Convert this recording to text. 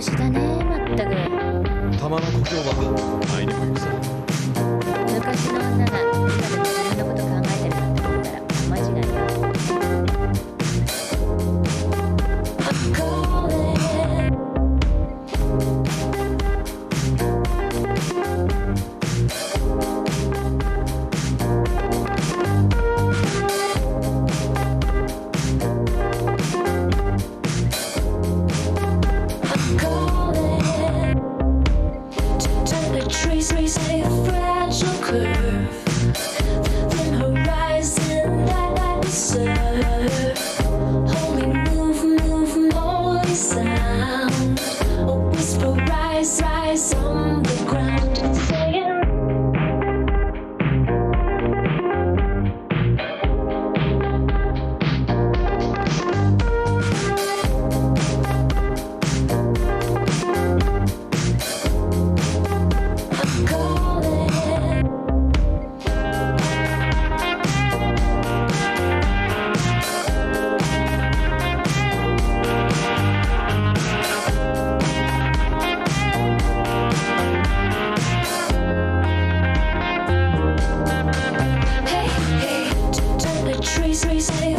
節だね、まったく。玉の故郷は愛にも言うさ。昔の女が今でも自分のこと考えてるなんて思ったら間違いよ。Trees a fragile curve, thin horizon that serve. Holy move, holy sound. A whisper rise on the ground, saying. Trees a